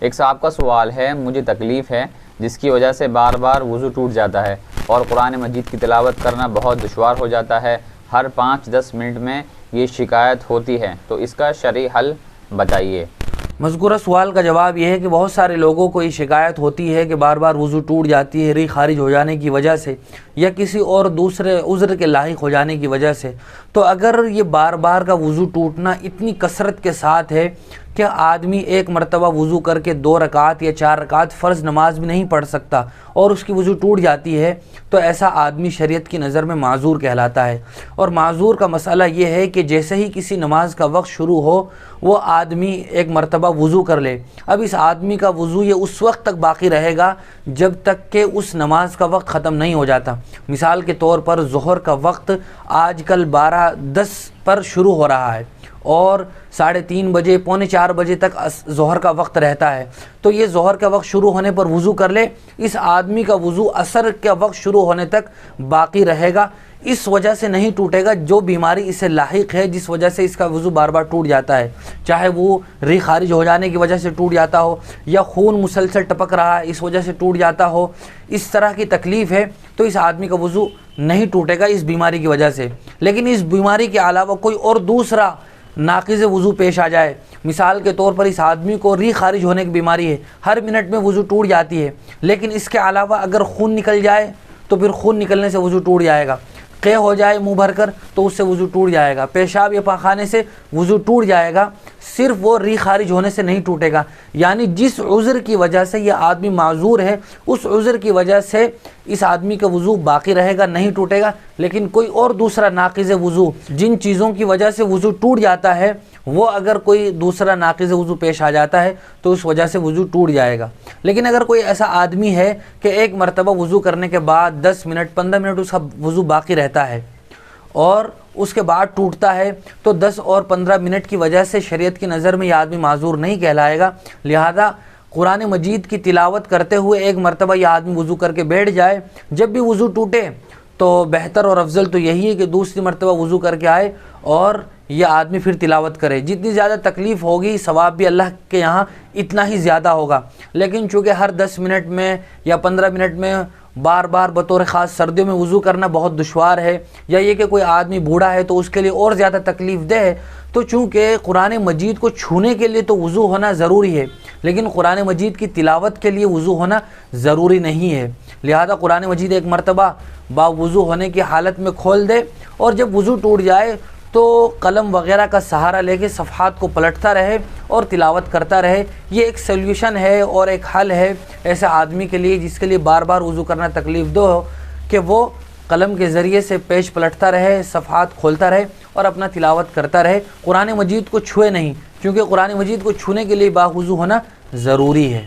ایک صاحب کا سوال ہے، مجھے تکلیف ہے جس کی وجہ سے بار بار وضو ٹوٹ جاتا ہے اور قرآن مجید کی تلاوت کرنا بہت دشوار ہو جاتا ہے، ہر 5-10 منٹ میں یہ شکایت ہوتی ہے، تو اس کا شرعی حل بتائیے۔ مذکورہ سوال کا جواب یہ ہے کہ بہت سارے لوگوں کو یہ شکایت ہوتی ہے کہ بار بار وضو ٹوٹ جاتی ہے ری خارج ہو جانے کی وجہ سے یا کسی اور دوسرے عذر کے لاحق ہو جانے کی وجہ سے۔ تو اگر یہ بار بار کا وضو ٹوٹنا اتنی کثرت کے ساتھ ہے کہ آدمی ایک مرتبہ وضو کر کے 2 رکعت یا 4 رکعت فرض نماز بھی نہیں پڑھ سکتا اور اس کی وضو ٹوٹ جاتی ہے، تو ایسا آدمی شریعت کی نظر میں معذور کہلاتا ہے۔ اور معذور کا مسئلہ یہ ہے کہ جیسے ہی کسی نماز کا وقت شروع ہو وہ آدمی ایک مرتبہ وضو کر لے، اب اس آدمی کا وضو یہ اس وقت تک باقی رہے گا جب تک کہ اس نماز کا وقت ختم نہیں ہو جاتا۔ مثال کے طور پر ظہر کا وقت آج کل 12:10 پر شروع ہو رہا ہے اور 3:30 بجے 3:45 بجے تک ظہر کا وقت رہتا ہے، تو یہ ظہر کا وقت شروع ہونے پر وضو کر لے، اس آدمی کا وضو عصر کا وقت شروع ہونے تک باقی رہے گا، اس وجہ سے نہیں ٹوٹے گا جو بیماری اسے لاحق ہے جس وجہ سے اس کا وضو بار بار ٹوٹ جاتا ہے، چاہے وہ ری خارج ہو جانے کی وجہ سے ٹوٹ جاتا ہو یا خون مسلسل ٹپک رہا ہے اس وجہ سے ٹوٹ جاتا ہو، اس طرح کی تکلیف ہے تو اس آدمی کا وضو نہیں ٹوٹے گا اس بیماری کی وجہ سے۔ لیکن اس بیماری کے علاوہ کوئی اور دوسرا ناقض وضو پیش آ جائے، مثال کے طور پر اس آدمی کو ری خارج ہونے کی بیماری ہے، ہر منٹ میں وضو ٹوٹ جاتی ہے، لیکن اس کے علاوہ اگر خون نکل جائے تو پھر خون نکلنے سے وضو ٹوٹ جائے گا، قے ہو جائے منہ بھر کر تو اس سے وضو ٹوٹ جائے گا، پیشاب یا پاخانے سے وضو ٹوٹ جائے گا، صرف وہ ری خارج ہونے سے نہیں ٹوٹے گا۔ یعنی جس عذر کی وجہ سے یہ آدمی معذور ہے اس عذر کی وجہ سے اس آدمی کا وضو باقی رہے گا، نہیں ٹوٹے گا، لیکن کوئی اور دوسرا ناقض وضو جن چیزوں کی وجہ سے وضو ٹوٹ جاتا ہے وہ اگر کوئی دوسرا ناقض وضو پیش آ جاتا ہے تو اس وجہ سے وضو ٹوٹ جائے گا۔ لیکن اگر کوئی ایسا آدمی ہے کہ ایک مرتبہ وضو کرنے کے بعد 10 منٹ 15 منٹ اس کا وضو باقی رہتا ہے اور اس کے بعد ٹوٹتا ہے تو 10 اور 15 منٹ کی وجہ سے شریعت کی نظر میں یہ آدمی معذور نہیں کہلائے گا، لہذا قرآن مجید کی تلاوت کرتے ہوئے ایک مرتبہ یہ آدمی وضو کر کے بیٹھ جائے، جب بھی وضو ٹوٹے تو بہتر اور افضل تو یہی ہے کہ دوسری مرتبہ وضو کر کے آئے اور یہ آدمی پھر تلاوت کرے، جتنی زیادہ تکلیف ہوگی ثواب بھی اللہ کے یہاں اتنا ہی زیادہ ہوگا۔ لیکن چونکہ ہر 10 منٹ میں یا 15 منٹ میں بار بار بطور خاص سردیوں میں وضو کرنا بہت دشوار ہے، یا یہ کہ کوئی آدمی بوڑھا ہے تو اس کے لیے اور زیادہ تکلیف دہ ہے، تو چونکہ قرآن مجید کو چھونے کے لیے تو وضو ہونا ضروری ہے لیکن قرآن مجید کی تلاوت کے لیے وضو ہونا ضروری نہیں ہے، لہذا قرآن مجید ایک مرتبہ با وضو ہونے کی حالت میں کھول دے اور جب وضو ٹوٹ جائے تو قلم وغیرہ کا سہارا لے کے صفحات کو پلٹتا رہے اور تلاوت کرتا رہے۔ یہ ایک سلیوشن ہے اور ایک حل ہے ایسے آدمی کے لیے جس کے لیے بار بار وضو کرنا تکلیف دہ ہو، کہ وہ قلم کے ذریعے سے پیج پلٹتا رہے، صفحات کھولتا رہے اور اپنا تلاوت کرتا رہے، قرآن مجید کو چھوئے نہیں، کیونکہ قرآن مجید کو چھونے کے لیے باوضو ہونا ضروری ہے۔